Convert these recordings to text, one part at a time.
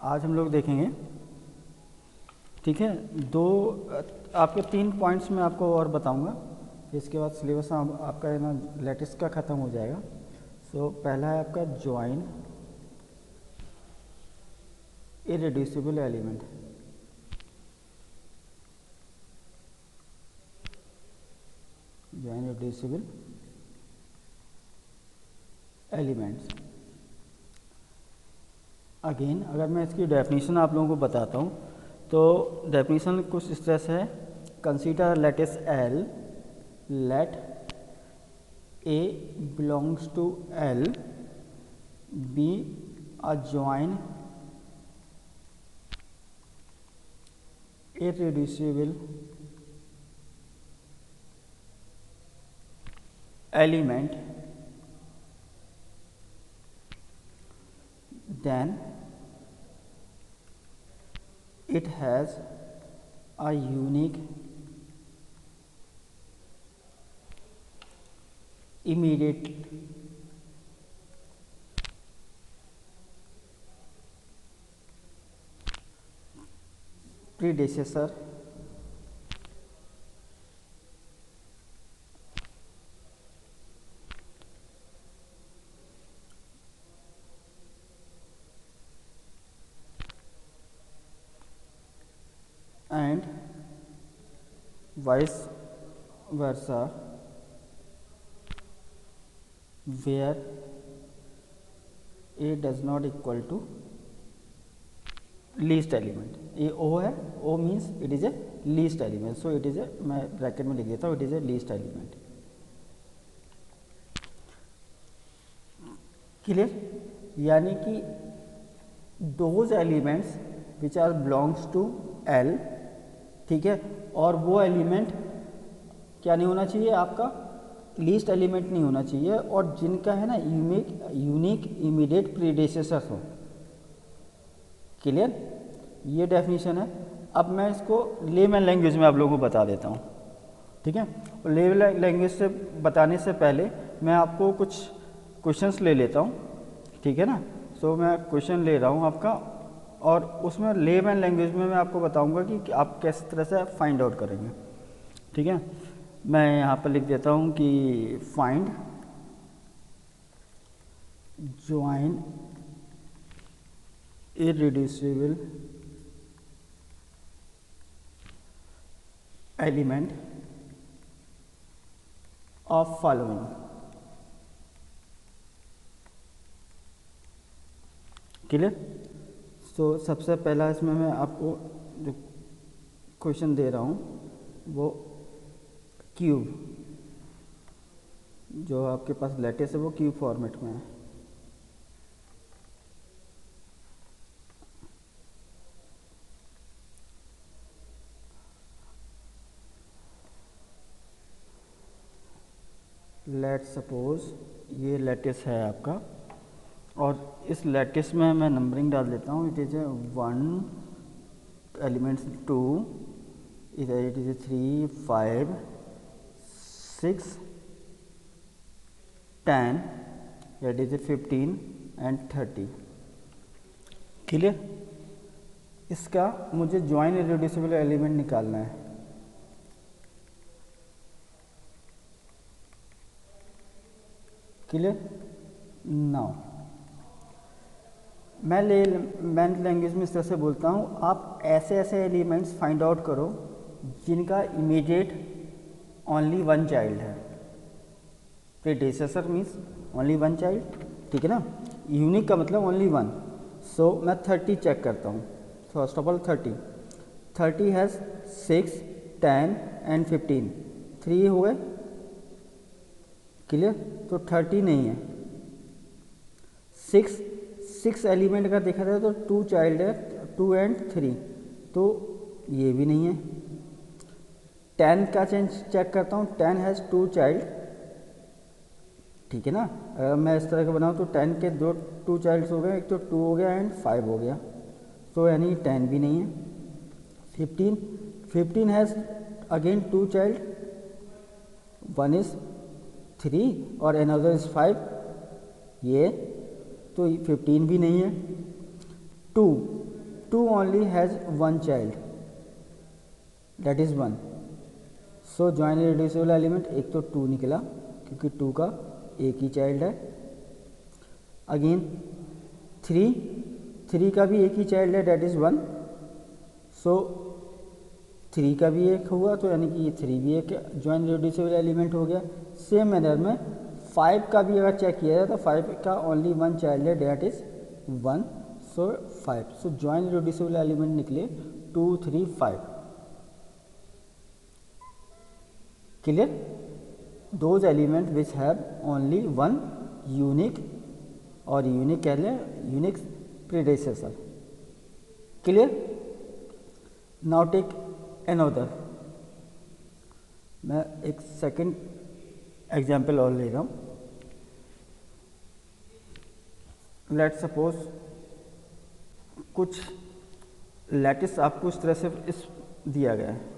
आज हम लोग देखेंगे, ठीक है। दो आपके 3 पॉइंट्स में आपको और बताऊंगा, इसके बाद सिलेबस आपका है ना लेटेस्ट का ख़त्म हो जाएगा। सो पहला है आपका join irreducible element. Join irreducible elements. Again अगर मैं इसकी डेफिनेशन आप लोगों को बताता हूँ तो डेफिनेशन कुछ इस तरह से है। Consider lattice L, let A belongs to L, B a join irreducible element, then it has a unique immediate predecessor and vice versa, where A does not equal to least element. ये O है, O means it is a least element, so it is a, मैं bracket में लिख देता हूँ, it is a least element. Clear? यानी कि those elements which are belongs to L, ठीक है, और वो एलिमेंट क्या नहीं होना चाहिए, आपका लीस्ट एलिमेंट नहीं होना चाहिए, और जिनका है ना यूनिक इमीडिएट प्रीडेसेसर हो। क्लियर? ये डेफिनेशन है। अब मैं इसको लेमन लैंग्वेज में आप लोगों को बता देता हूँ, ठीक है। और लेमन लैंग्वेज से बताने से पहले मैं आपको कुछ क्वेश्चंस ले लेता हूँ, ठीक है ना। सो मैं क्वेश्चन ले रहा हूँ आपका, और उसमें लेमन लैंग्वेज में मैं आपको बताऊँगा कि आप किस तरह से फाइंड आउट करेंगे, ठीक है। मैं यहाँ पर लिख देता हूँ कि find join irreducible element of following। Clear? So सबसे पहला इसमें मैं आपको जो क्वेश्चन दे रहा हूँ वो क्यूब, जो आपके पास लेटेस्ट है वो क्यूब फॉर्मेट में है। लेट सपोज ये लेटिस है आपका, और इस लेटिस में मैं नंबरिंग डाल देता हूँ। It is A 1 elements 2, it is A 3 5 6 10, it is A 15 and 30। Clear? इसका मुझे ज्वाइन इरेड्यूसिबल एलिमेंट निकालना है। क्लियर? नाउ मैं लैंग्वेज में इस तरह से बोलता हूँ, आप ऐसे ऐसे एलिमेंट्स फाइंड आउट करो जिनका इमीडिएट ओनली 1 चाइल्ड है। प्रीडेसेसर मीन्स ओनली 1 चाइल्ड, ठीक है ना। यूनिक का मतलब ओनली 1। सो मैं 30 चेक करता हूँ। First of all 30 has 6 10 and 15, 3 हो गए। क्लियर? तो 30 नहीं है। 6 एलिमेंट का देखा जाए तो 2 चाइल्ड है, 2 एंड 3, तो ये भी नहीं है। 10 का चेक करता हूँ, 10 हैज़ 2 चाइल्ड, ठीक है ना। अगर मैं इस तरह का बनाऊँ तो 10 के 2 चाइल्ड्स हो गए, एक तो 2 हो गया एंड 5 हो गया, तो यानी 10 भी नहीं है। 15 हैज़ अगेन 2 चाइल्ड, 1 इज़ 3 और अनदर इज़ 5, ये तो 15 भी नहीं है। 2 2 only has one child, that is 1. So join irreducible element एक तो 2 निकला क्योंकि 2 का एक ही चाइल्ड है. अगेन 3 का भी एक ही चाइल्ड है, डेट इज़ 1. सो 3 का भी एक हुआ तो यानी कि ये 3 भी एक जॉइन इरेड्यूसिबल एलिमेंट हो गया. सेम मैनर में 5 का भी अगर चेक किया जाए तो 5 का ओनली वन चाइल्ड है, that is 1. So 5. So join irreducible element निकले 2, 3, 5. Clear? Those element which have only one unique और यूनिक कह लें unique predecessor. Clear? Now take another. मैं एक सेकंड एग्जाम्पल और ले रहा हूँ. लेट सपोज कुछ लैटिस आपको इस तरह से इस दिया गया है.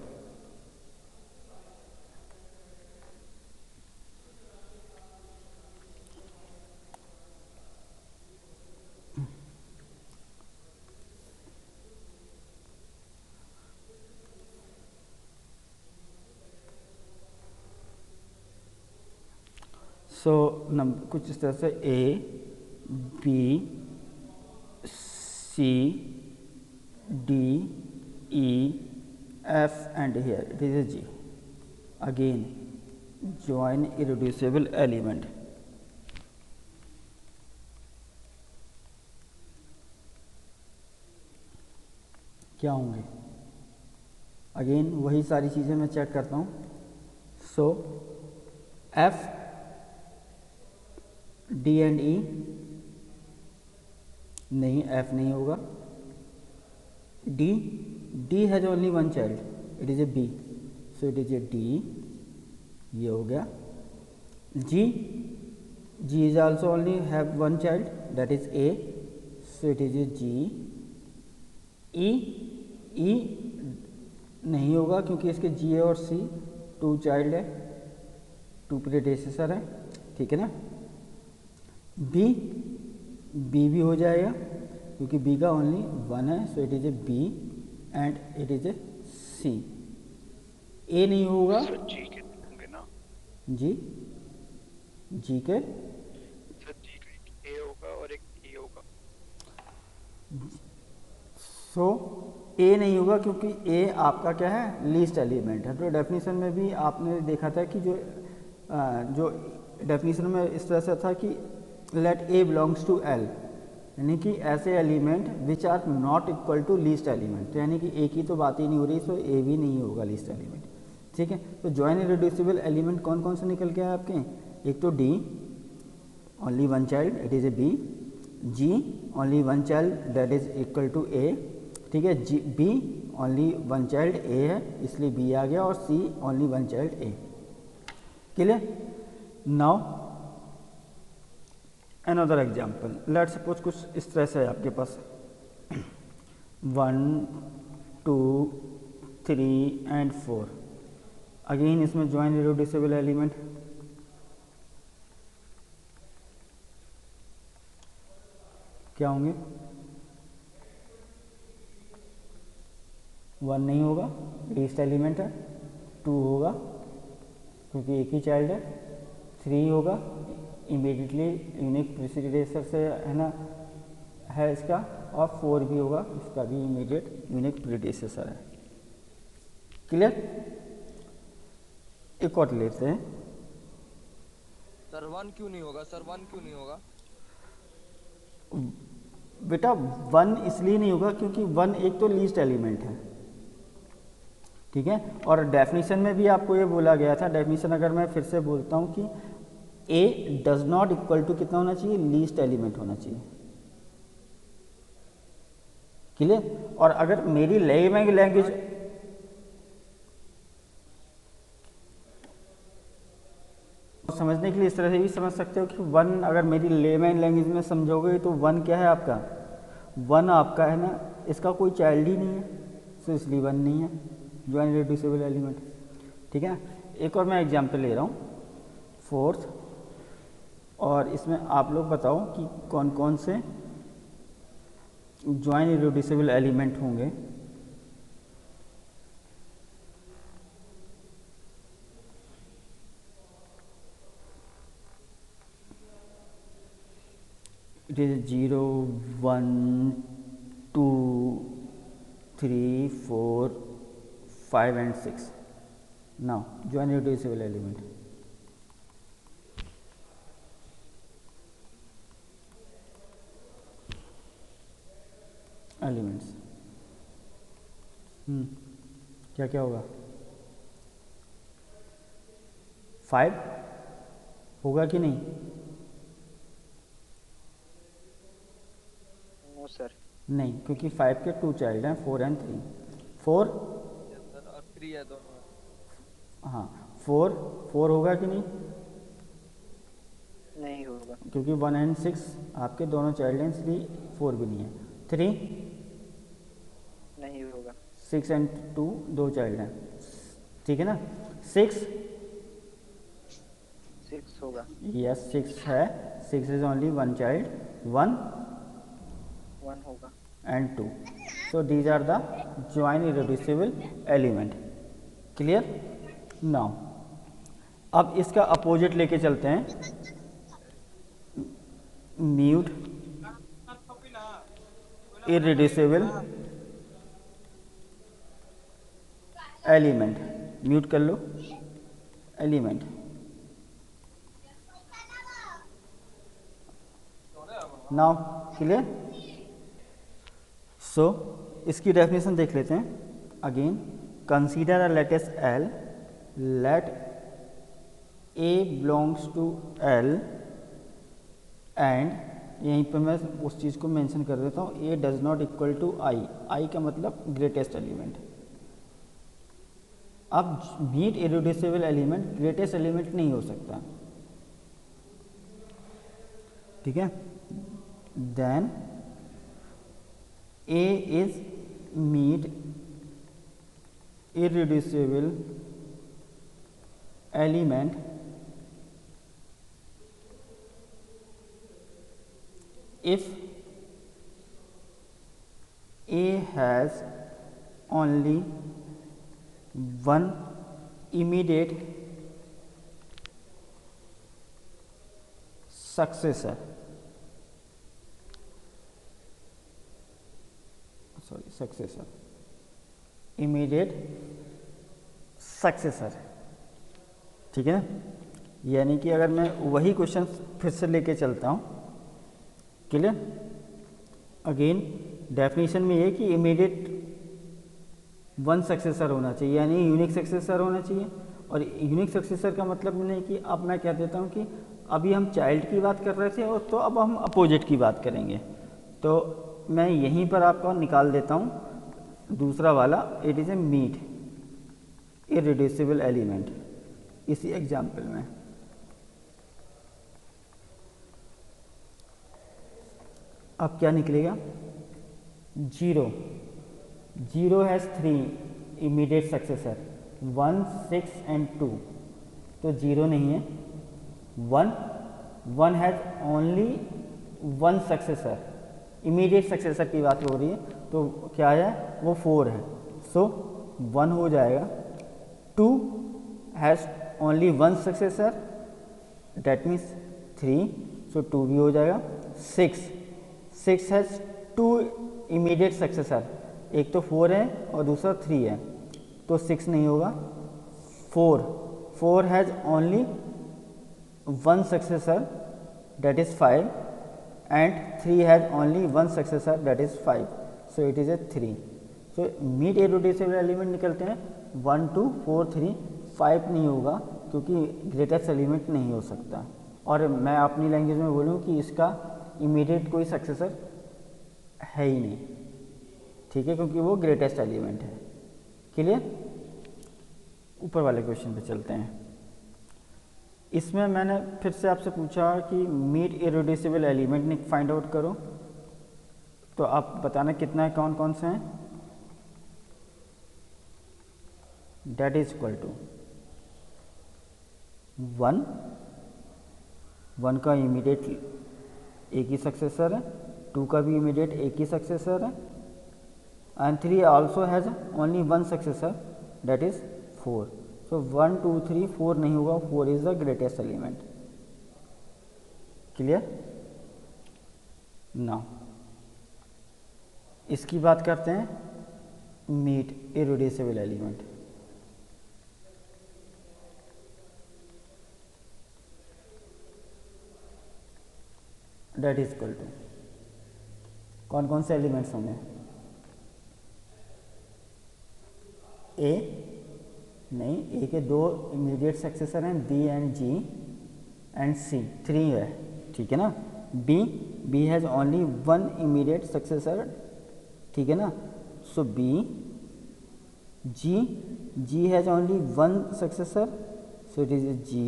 सो नंबर कुछ इस तरह से A, B, C, D, E, F and here it is a G. Again join irreducible element. क्या होंगे? अगेन वही सारी चीज़ें मैं चेक करता हूँ. सो F, D एंड E नहीं, F नहीं होगा. D has only one child, it is a B, so it is A D. ये हो गया. G is also only have one child, that is A, so it is A G. E नहीं होगा क्योंकि इसके G और C 2 child है, 2 predecessor है. ठीक है ना? B भी हो जाएगा क्योंकि B का ओनली 1 है, सो it is a B and it is A C. A नहीं होगा. G के होंगे ना? जी के सर G का एक A होगा और एक E होगा. सो A नहीं होगा क्योंकि A आपका क्या है, लीस्ट एलिमेंट है. तो डेफिनेशन में भी आपने देखा था कि जो डेफिनेशन में इस तरह से था कि let A belongs to L, यानी कि ऐसे element which are not equal to least element. यानी कि A की तो बात ही नहीं हो रही, सो A भी नहीं होगा लीस्ट एलिमेंट. ठीक है? तो जॉइन इरेड्यूसिबल एलिमेंट कौन कौन से निकल के आए आपके? एक तो D only one child, it is a B. G only one child, that is equal to A. ठीक है? B only one child A है, इसलिए B आ गया. और C only one child A. Clear? Now another example. Let suppose कुछ इस तरह से है आपके पास 1, 2, 3 एंड 4. अगेन इसमें जॉइन इरेड्यूसिबल एलिमेंट. क्या होंगे? 1 नहीं होगा, लीस्ट एलिमेंट है. 2 होगा क्योंकि एक ही चाइल्ड है. 3 होगा, इमीडिएटली यूनिक प्रीडेसेसर से है ना, है इसका. और 4 भी होगा, इसका भी इमीडिएट यूनिक प्रीडेसेसर है. क्लियर? एक और लेते हैं. सर 1 क्यों नहीं होगा? सर 1 क्यों नहीं होगा? बेटा 1 इसलिए नहीं होगा क्योंकि 1 एक तो लीस्ट एलिमेंट है. ठीक है? और डेफिनेशन में भी आपको ये बोला गया था. डेफिनेशन अगर मैं फिर से बोलता हूँ कि A does not equal to कितना होना चाहिए? लीस्ट एलिमेंट होना चाहिए. क्लियर? और अगर मेरी लैंग्वेज समझने के लिए इस तरह से भी समझ सकते हो कि 1 अगर मेरी लेमैन लैंग्वेज में समझोगे तो 1 क्या है आपका? 1 आपका है ना, इसका कोई चाइल्ड ही नहीं है, सो इसलिए 1 नहीं है जॉइन इरेड्यूसिबल एलिमेंट. ठीक है? एक और मैं एग्जांपल ले रहा हूँ 4th, और इसमें आप लोग बताओ कि कौन कौन से ज्वाइन इरेड्यूसिबल एलिमेंट होंगे it is 0 1 2 3 4 5 and 6. Now join irreducible element. Elements क्या क्या होगा? 5 होगा कि नहीं? No sir. नहीं, क्योंकि 5 के 2 चाइल्ड हैं, 4 एंड 3. 4 सर और 3 है दोनों। हाँ 4 होगा कि नहीं? नहीं होगा क्योंकि 1 एंड 6 आपके दोनों चाइल्ड हैं, इसलिए 4 भी नहीं है. 3 नहीं होगा 6 एंड 2 दो चाइल्ड हैं, ठीक है ना. 6 6 होगा यस 6 है. 6 इज ओनली 1 चाइल्ड. 1 1 होगा and 2. So these are the join irreducible element. Clear? Now अब इसका अपोजिट लेके चलते हैं. Mute irreducible element. म्यूट कर लो एलिमेंट. Now clear? सो इसकी डेफिनेशन देख लेते हैं again. Consider a lattice L, let A belongs to L and, यहीं पर मैं उस चीज़ को मेंशन कर देता हूँ, A does not equal to I. I का मतलब ग्रेटेस्ट एलिमेंट. अब meet irreducible element greatest element नहीं हो सकता, ठीक है. Then A is meet irreducible element if A has only one immediate successor. Successor, immediate successor, ठीक है ना. यानी कि अगर मैं वही क्वेश्चन फिर से लेके चलता हूँ, क्लियर. अगेन डेफिनेशन में ये कि इमीडिएट वन सक्सेसर होना चाहिए, यानी यूनिक सक्सेसर होना चाहिए. और यूनिक सक्सेसर का मतलब नहीं कि अब मैं कह देता हूँ कि अभी हम चाइल्ड की बात कर रहे थे और तो अब हम अपोजिट की बात करेंगे, तो मैं यहीं पर आपको निकाल देता हूँ दूसरा वाला. It is a meet irreducible element. इसी एग्जाम्पल में अब क्या निकलेगा? 0 हैज़ 3 इमीडिएट सक्सेसर, 1 6 एंड 2, तो 0 नहीं है. 1 has only 1 successor, immediate successor की बात हो रही है, तो क्या है वो 4 है, सो 1 हो जाएगा. 2 has only 1 successor, that means 3, सो 2 भी हो जाएगा. 6 हैज़ 2 इमीडिएट सक्सेसर, एक तो 4 है और दूसरा 3 है, तो 6 नहीं होगा. 4 has only 1 successor, that is 5, and 3 has only 1 successor, that is 5, so it is a 3. so meet irreducible element निकलते हैं 1 2 4 3. 5 नहीं होगा क्योंकि ग्रेटेस्ट एलिमेंट नहीं हो सकता, और मैं अपनी लैंग्वेज में बोलूँ कि इसका इमीडिएट कोई सक्सेसर है ही नहीं, ठीक है, क्योंकि वो ग्रेटेस्ट एलिमेंट है. क्लियर? ऊपर वाले क्वेश्चन पे चलते हैं. इसमें मैंने फिर से आपसे पूछा कि meet irreducible element find out करो, तो आप बताना कितना है, कौन कौन से हैं. डेट इज इक्वल टू 1 का इमीडिएट एक ही सक्सेसर है, 2 का भी इमीडिएट एक ही सक्सेसर है, and 3 also has only one successor that is 4. So 1 2 3 4 नहीं होगा, 4 is the greatest element. Clear? Now इसकी बात करते हैं meet irreducible element. That is equal to कौन कौन से एलिमेंट्स होंगे? ए नहीं, ए के दो इमीडिएट सक्सेसर हैं b and g and c, 3 है, ठीक है ना. B has only one immediate successor, ठीक है ना. So b. G has only one successor, so it is g.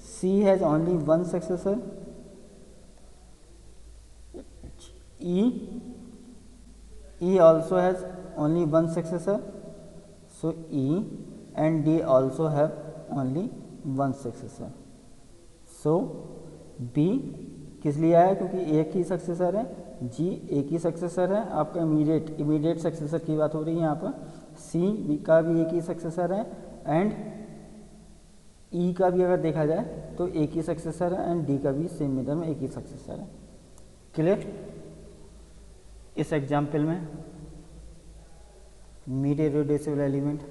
C has only one successor. E also has only one successor, so E and D also have only one successor. So B किस लिए आया? क्योंकि एक ही successor है. G एक ही successor है, आपका इमीडिएट सक्सेसर की बात हो रही है यहाँ पर. C का भी एक ही सक्सेसर है, एंड E का भी अगर देखा जाए तो एक ही सक्सेसर है, एंड D का भी सेम मेथड में एक ही सक्सेसर है. क्लियर? इस एग्जाम्पल में meet irreducible element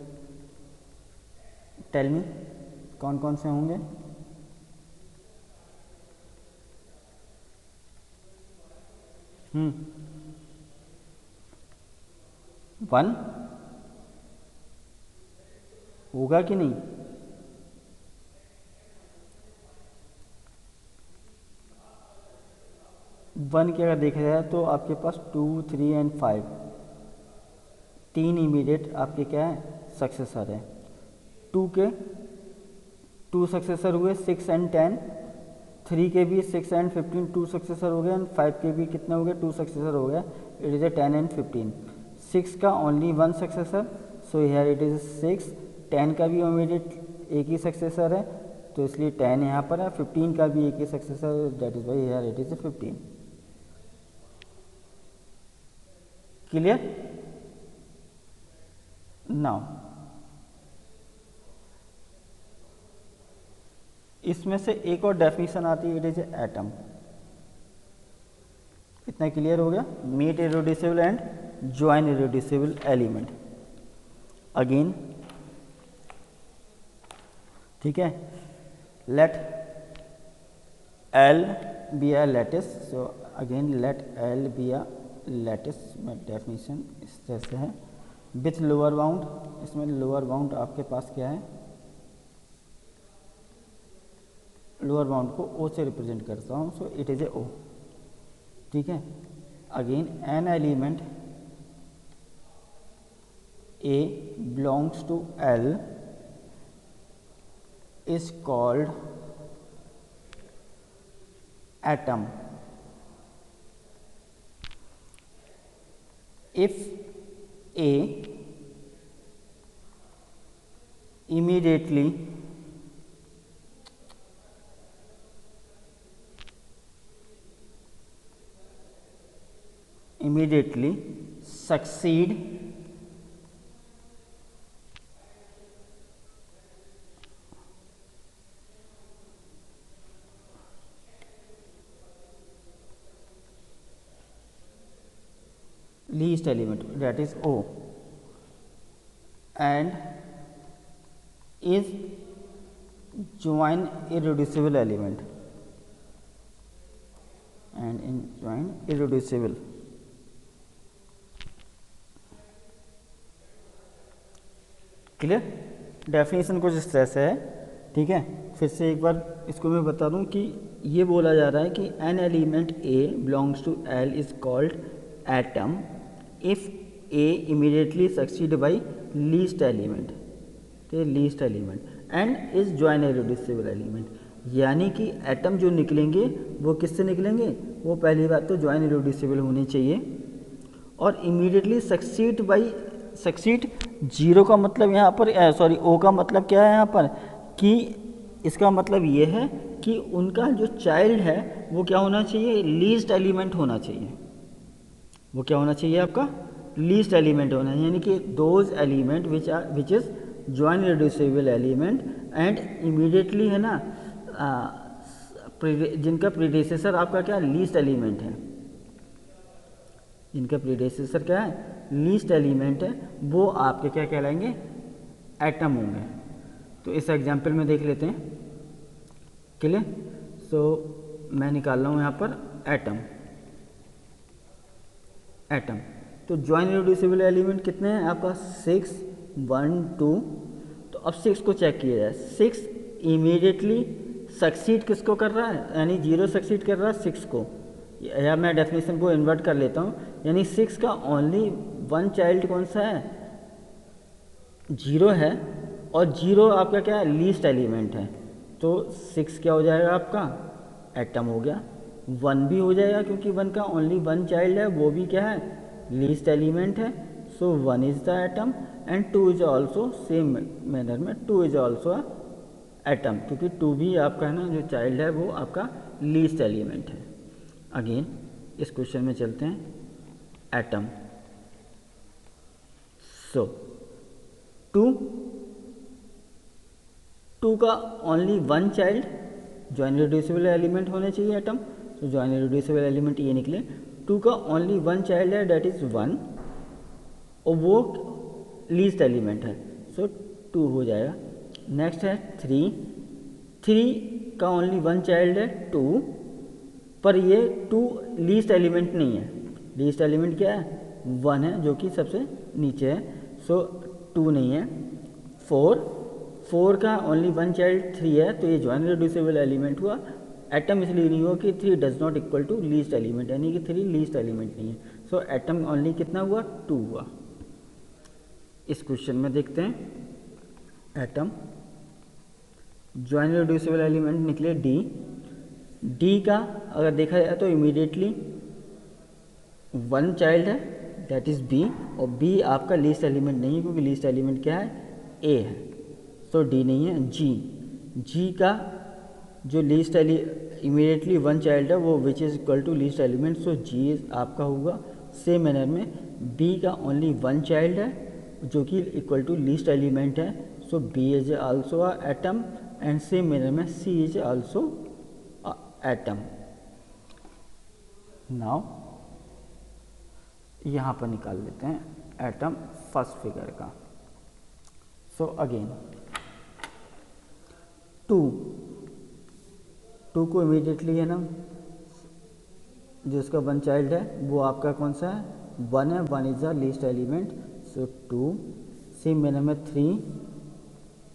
tell me कौन कौन से होंगे? वन होगा कि नहीं? वन की अगर देखा जाए तो आपके पास 2 3 एंड 5 तीन इमीडिएट आपके क्या है? सक्सेसर है. 2 के 2 सक्सेसर हुए 6 एंड 10. 3 के भी 6 एंड 15 2 सक्सेसर हो गए, एंड 5 के भी कितने हो गए? 2 सक्सेसर हो गया. It is A 10 and 15. 6 का only one successor, so here it is 6. 10 का भी इमीडिएट एक ही सक्सेसर है, तो इसलिए 10 यहाँ पर है. 15 का भी एक ही successor, that is y here it is 15. Clear? Now इसमें से एक और डेफिनेशन आती है, इट इज एटम. इतना क्लियर हो गया? Meet irreducible and join irreducible element. Again ठीक है, let L be a lattice. So again let L be a lattice में डेफिनेशन इस तरह से है, विथ लोअर बाउंड. इसमें लोअर बाउंड आपके पास क्या है? लोअर बाउंड को O से रिप्रेजेंट करता हूँ, सो इट इज ए O. ठीक है. Again an element A belongs to L is called atom if A immediately succeed least element, that is O, and is join irreducible element, and in join irreducible. Clear? Definition कुछ इस तरह से है. ठीक है, फिर से एक बार इसको मैं बता दूं कि ये बोला जा रहा है कि an element A belongs to L is called atom if A immediately succeed by least element, तो least element and is join irreducible element. यानी कि एटम जो निकलेंगे वो किससे निकलेंगे? वो पहली बात तो जॉइन इरेड्यूसिबल होने चाहिए, और immediately succeed by succeed. Zero का मतलब यहाँ पर सॉरी O का मतलब क्या है यहाँ पर? कि इसका मतलब ये है कि उनका जो चाइल्ड है वो क्या होना चाहिए, लीस्ट एलिमेंट होना चाहिए। वो क्या होना चाहिए आपका, लीस्ट एलिमेंट होना चाहिए, यानी कि those element which is join reducible element and immediately है ना जिनका प्रीडेसेसर आपका क्या लीस्ट एलिमेंट है, जिनका प्रीडेसेसर क्या है लीस्ट एलिमेंट है, वो आपके क्या कहलाएंगे, एटम होंगे। तो इस एग्जांपल में देख लेते हैं, क्लियर। सो मैं निकाल रहा हूँ यहाँ पर एटम। एटम तो जॉइन रिड्यूसिबल एलिमेंट कितने हैं आपका 6 1 2। तो अब 6 को चेक किया जाए, 6 इमीडिएटली सक्सीड किसको कर रहा है, यानी 0 सक्सीड कर रहा है 6 को, या मैं डेफिनेशन को इन्वर्ट कर लेता हूँ, यानी 6 का ओनली वन चाइल्ड कौन सा है, 0 है, और 0 आपका क्या है लीस्ट एलिमेंट है। तो 6 क्या हो जाएगा आपका एटम हो गया। 1 भी हो जाएगा क्योंकि 1 का ओनली वन चाइल्ड है, वो भी क्या है लीस्ट एलिमेंट है। सो 1 is the atom and 2 is also same manner में 2 इज ऑल्सो एटम, क्योंकि 2 भी आपका है ना जो चाइल्ड है वो आपका लीस्ट एलिमेंट है। अगेन इस क्वेश्चन में चलते हैं, एटम। सो 2 का only one child join reducible element होने चाहिए एटम। तो जॉइन रिड्यूसिबल एलिमेंट ये निकले, 2 का ओनली वन चाइल्ड है डेट इज़ 1 और वो लीस्ट एलिमेंट है, सो 2 हो जाएगा। नेक्स्ट है 3 का ओनली वन चाइल्ड है 2, पर ये 2 लीस्ट एलिमेंट नहीं है। लीस्ट एलिमेंट क्या है 1 है जो कि सबसे नीचे है, सो 2 नहीं है। 4 का ओनली वन चाइल्ड 3 है, तो ये जॉइन रिड्यूसिबल एलिमेंट हुआ। एटम इसलिए नहीं हुआ कि 3 does not equal to least element, यानी कि 3 लीस्ट एलिमेंट नहीं है। सो एटम ओनली कितना हुआ 2 हुआ। इस क्वेश्चन में देखते हैं, एटम जॉइन रिड्यूसिबल एलिमेंट निकले डी का अगर देखा जाए तो इमीडिएटली वन चाइल्ड है दैट इज़ बी, और बी आपका लीस्ट एलिमेंट नहीं है क्योंकि लीस्ट एलिमेंट क्या है ए है, तो डी नहीं है। जी का जो लीस्ट इमीडिएटली वन चाइल्ड है वो which is equal to least element, so G is आपका होगा। सेम मैनर में बी का ओनली वन चाइल्ड है जो कि इक्वल टू लीस्ट एलिमेंट है, so B is also a atom and same manner में C is also a atom. Now यहाँ पर निकाल लेते हैं एटम फर्स्ट फिगर का। सो अगेन 2 को इमीडिएटली है ना जो इसका वन चाइल्ड है वो आपका कौन सा है 1 है, 1 is the least element, so 2। Same manner में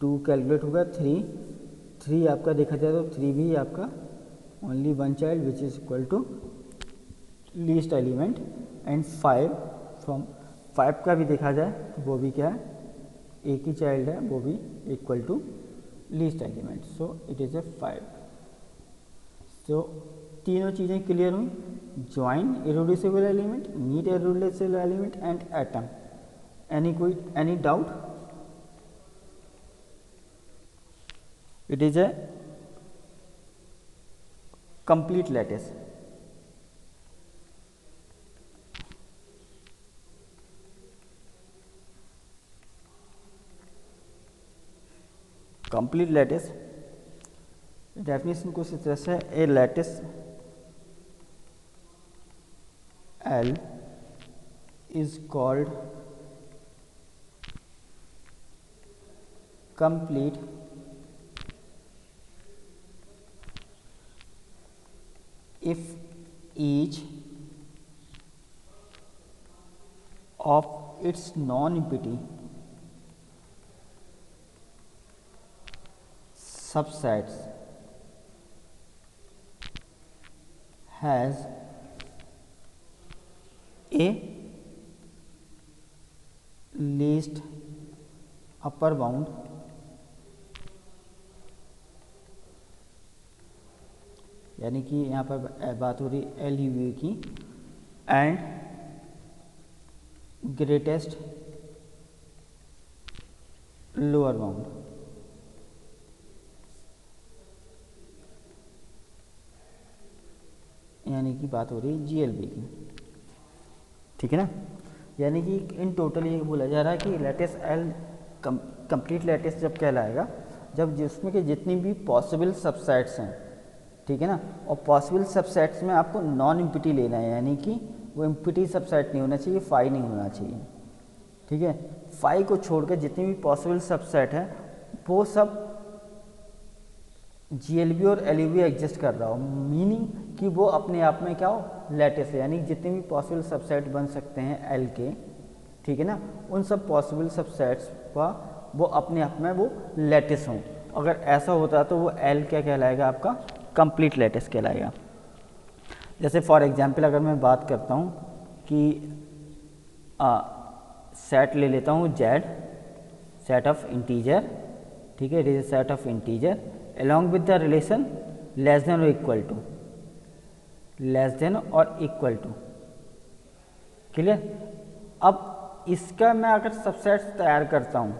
2 कैलकुलेट होगा 3 आपका देखा जाए तो 3 भी आपका only one child which is equal to least element. And 5 का भी देखा जाए तो वो भी क्या है एक ही चाइल्ड है, वो भी equal to least element, so it is a 5। So तीनों चीज़ें क्लियर हुई, join irreducible element, meet irreducible element and atom. Any doubt? It is a complete lattice. Complete lattice definition कुछ इस तरह से, a lattice L is called complete if each of its non-empty subsets has a least upper bound यानी कि यहाँ पर बात हो रही एल यू की, एंड ग्रेटेस्ट लोअर बाउंड। यानी कि बात हो रही है GLB की, ठीक है ना। यानी कि इन टोटल ये बोला जा रहा है कि लैटिस L कंप्लीट लैटिस जब कहलाएगा जब जिसमें के जितनी भी पॉसिबल सबसेट्स हैं, ठीक है ना, और पॉसिबल सबसेट्स में आपको नॉन इम्पिटी लेना है, यानी कि वो इम्पिटी सबसेट नहीं होना चाहिए, फाई नहीं होना चाहिए, ठीक है। फाई को छोड़कर जितनी भी पॉसिबल सबसेट है वो सब GLB और LUV एग्जिस्ट कर रहा हो, मीनिंग कि वो अपने आप में क्या हो, लैटिस है, यानी जितने भी पॉसिबल सबसेट बन सकते हैं L के, ठीक है ना, उन सब पॉसिबल सबसेट्स का वो अपने आप में वो लैटिस हों। अगर ऐसा होता है तो वो L क्या कहलाएगा, आपका कंप्लीट लैटिस कहलाएगा। जैसे फॉर एग्जांपल अगर मैं बात करता हूँ कि सेट ले लेता हूँ Z, सेट ऑफ इंटीजर, ठीक है, it is set of integer along with the relation less than or equal to, clear. अब इसका मैं अगर सबसेट्स तैयार करता हूँ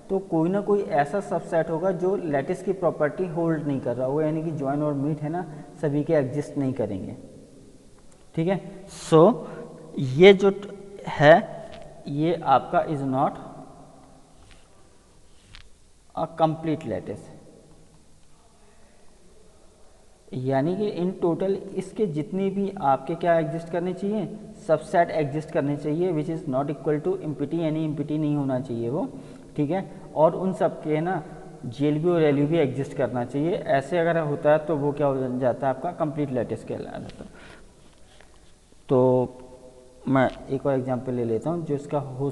तो कोई ना कोई ऐसा सबसेट होगा जो लैटिस की प्रॉपर्टी होल्ड नहीं कर रहा होगा, यानी कि जॉइन और मीट है ना, सभी के एग्जिस्ट नहीं करेंगे, ठीक है। सो ये जो है ये आपका is not a complete lattice, यानी कि इन टोटल इसके जितनी भी आपके क्या एग्जिस्ट करने चाहिए, सबसेट एग्जिस्ट करने चाहिए which is not equal to empty, यानी इम्पिटी नहीं होना चाहिए वो, ठीक है। और उन सब के ना GLB और LUV एग्जिस्ट करना चाहिए। ऐसे अगर होता है तो वो क्या हो जाता है, आपका कंप्लीट लैटिस कहलाया जाता है। तो मैं एक और एग्जांपल ले लेता हूँ जो इसका हो